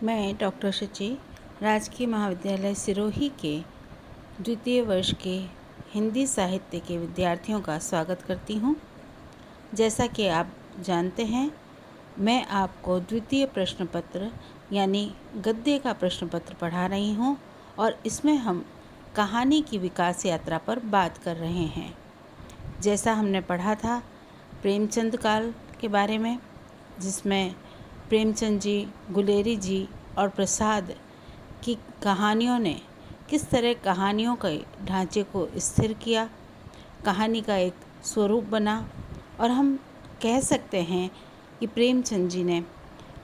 मैं डॉक्टर शची राजकीय महाविद्यालय सिरोही के द्वितीय वर्ष के हिंदी साहित्य के विद्यार्थियों का स्वागत करती हूँ। जैसा कि आप जानते हैं, मैं आपको द्वितीय प्रश्न पत्र यानी गद्य का प्रश्न पत्र पढ़ा रही हूँ और इसमें हम कहानी की विकास यात्रा पर बात कर रहे हैं। जैसा हमने पढ़ा था प्रेमचंद काल के बारे में, जिसमें प्रेमचंद जी, गुलेरी जी और प्रसाद की कहानियों ने किस तरह कहानियों के ढांचे को स्थिर किया, कहानी का एक स्वरूप बना। और हम कह सकते हैं कि प्रेमचंद जी ने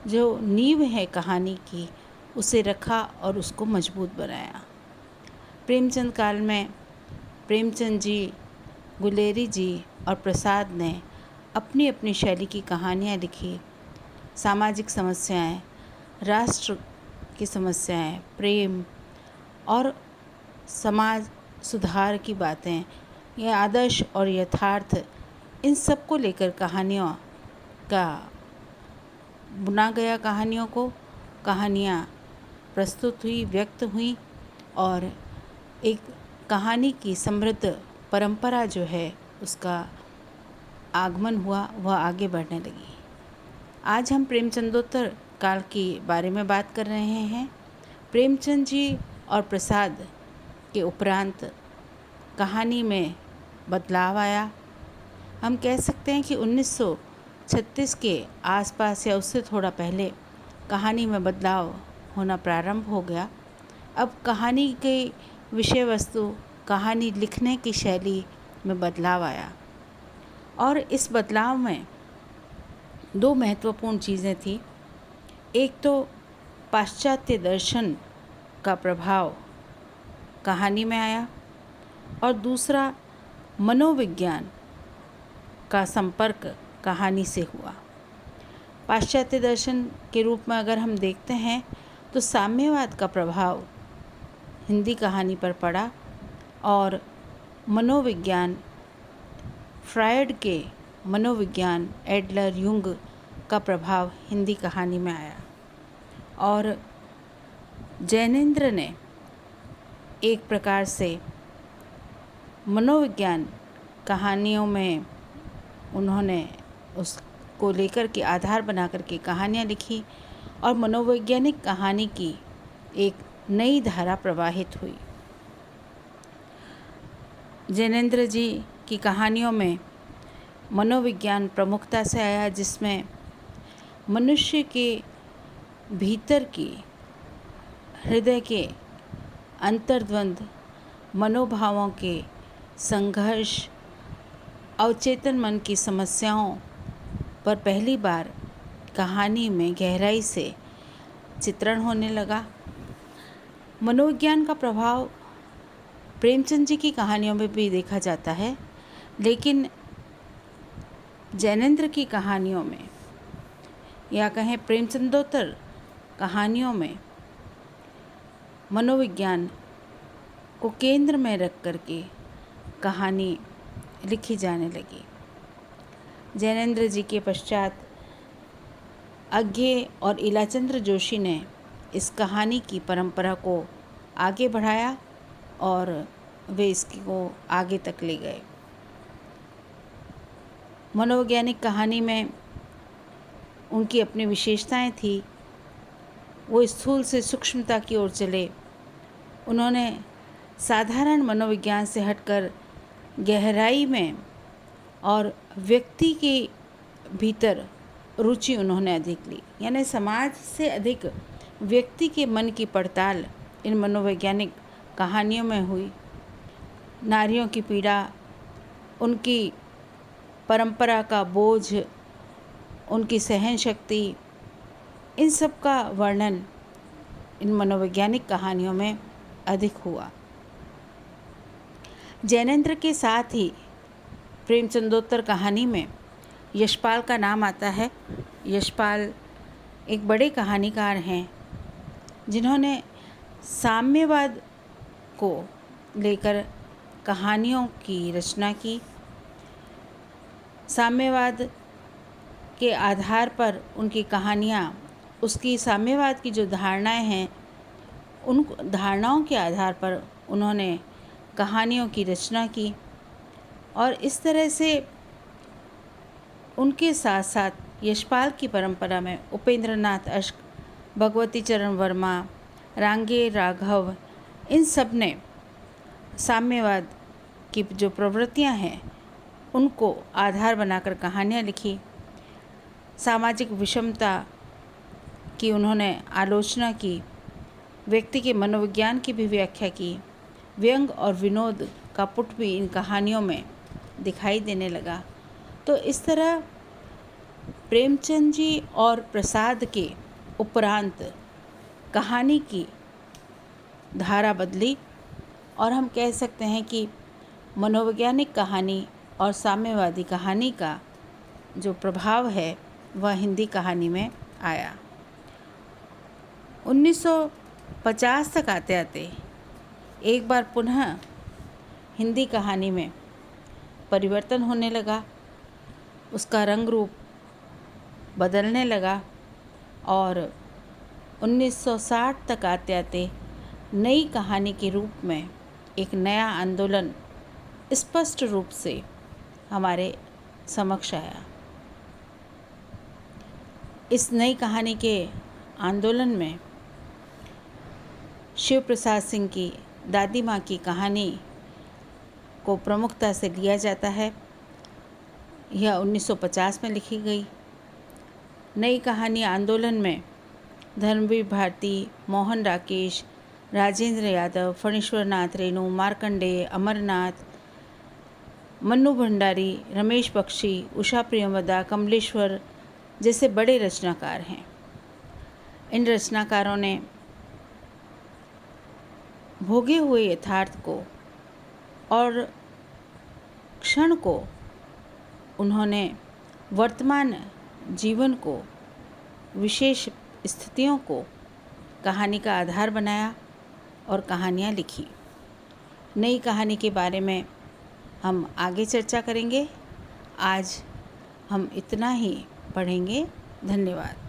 जो नींव है कहानी की उसे रखा और उसको मजबूत बनाया। प्रेमचंद काल में प्रेमचंद जी, गुलेरी जी और प्रसाद ने अपनी अपनी शैली की कहानियाँ लिखी। सामाजिक समस्याएं, राष्ट्र की समस्याएं, प्रेम और समाज सुधार की बातें, ये आदर्श और यथार्थ, इन सब को लेकर कहानियों का बुना गया। कहानियाँ प्रस्तुत हुई, व्यक्त हुई और एक कहानी की समृद्ध परंपरा जो है उसका आगमन हुआ, वह आगे बढ़ने लगी। आज हम प्रेमचंदोत्तर काल के बारे में बात कर रहे हैं। प्रेमचंद जी और प्रसाद के उपरांत कहानी में बदलाव आया। हम कह सकते हैं कि 1936 के आसपास या उससे थोड़ा पहले कहानी में बदलाव होना प्रारंभ हो गया। अब कहानी के विषय वस्तु, कहानी लिखने की शैली में बदलाव आया और इस बदलाव में दो महत्वपूर्ण चीज़ें थी। एक तो पाश्चात्य दर्शन का प्रभाव कहानी में आया और दूसरा मनोविज्ञान का संपर्क कहानी से हुआ। पाश्चात्य दर्शन के रूप में अगर हम देखते हैं तो साम्यवाद का प्रभाव हिंदी कहानी पर पड़ा और मनोविज्ञान, फ्रायड के मनोविज्ञान, एडलर, युंग का प्रभाव हिंदी कहानी में आया। और जैनेन्द्र ने एक प्रकार से मनोविज्ञान कहानियों में उन्होंने उसको लेकर के आधार बना करके कहानियाँ लिखी और मनोवैज्ञानिक कहानी की एक नई धारा प्रवाहित हुई। जैनेन्द्र जी की कहानियों में मनोविज्ञान प्रमुखता से आया, जिसमें मनुष्य के भीतर की, हृदय के अंतर्द्वंद, मनोभावों के संघर्ष, अवचेतन मन की समस्याओं पर पहली बार कहानी में गहराई से चित्रण होने लगा। मनोविज्ञान का प्रभाव प्रेमचंद जी की कहानियों में भी देखा जाता है, लेकिन जैनेन्द्र की कहानियों में या कहें प्रेमचंदोत्तर कहानियों में मनोविज्ञान को केंद्र में रख करके कहानी लिखी जाने लगी। जैनेन्द्र जी के पश्चात अज्ञे और इलाचंद्र जोशी ने इस कहानी की परंपरा को आगे बढ़ाया और वे इसको आगे तक ले गए। मनोवैज्ञानिक कहानी में उनकी अपनी विशेषताएं थी। वो स्थूल से सूक्ष्मता की ओर चले। उन्होंने साधारण मनोविज्ञान से हटकर गहराई में और व्यक्ति के भीतर रुचि उन्होंने अधिक ली, यानी समाज से अधिक व्यक्ति के मन की पड़ताल इन मनोवैज्ञानिक कहानियों में हुई। नारियों की पीड़ा, उनकी परंपरा का बोझ, उनकी सहन शक्ति, इन सब का वर्णन इन मनोवैज्ञानिक कहानियों में अधिक हुआ। जैनेन्द्र के साथ ही प्रेमचंदोत्तर कहानी में यशपाल का नाम आता है। यशपाल एक बड़े कहानीकार हैं जिन्होंने साम्यवाद को लेकर कहानियों की रचना की। साम्यवाद के आधार पर उनकी कहानियाँ उसकी साम्यवाद की जो धारणाएं हैं, उन धारणाओं के आधार पर उन्होंने कहानियों की रचना की। और इस तरह से उनके साथ साथ यशपाल की परंपरा में उपेंद्रनाथ अश्क, भगवती चरण वर्मा, रांगे राघव, इन सब ने साम्यवाद की जो प्रवृत्तियां हैं उनको आधार बनाकर कहानियाँ लिखी। सामाजिक विषमता की उन्होंने आलोचना की, व्यक्ति के मनोविज्ञान की भी व्याख्या की। व्यंग और विनोद का पुट भी इन कहानियों में दिखाई देने लगा। तो इस तरह प्रेमचंद जी और प्रसाद के उपरांत कहानी की धारा बदली और हम कह सकते हैं कि मनोवैज्ञानिक कहानी और साम्यवादी कहानी का जो प्रभाव है वह हिंदी कहानी में आया। 1950 तक आते आते एक बार पुनः हिंदी कहानी में परिवर्तन होने लगा, उसका रंग रूप बदलने लगा और 1960 तक आते आते नई कहानी के रूप में एक नया आंदोलन स्पष्ट रूप से हमारे समक्ष आया। इस नई कहानी के आंदोलन में शिव प्रसाद सिंह की दादी माँ की कहानी को प्रमुखता से लिया जाता है। यह 1950 में लिखी गई। नई कहानी आंदोलन में धर्मवीर भारती, मोहन राकेश, राजेंद्र यादव, फणीश्वर नाथ रेणु, मार्कंडेय, अमरनाथ, मन्नू भंडारी, रमेश बख्शी, उषा प्रियंवदा, कमलेश्वर जैसे बड़े रचनाकार हैं। इन रचनाकारों ने भोगे हुए यथार्थ को और क्षण को, उन्होंने वर्तमान जीवन को, विशेष स्थितियों को कहानी का आधार बनाया और कहानियाँ लिखी। नई कहानी के बारे में हम आगे चर्चा करेंगे। आज हम इतना ही पढ़ेंगे। धन्यवाद।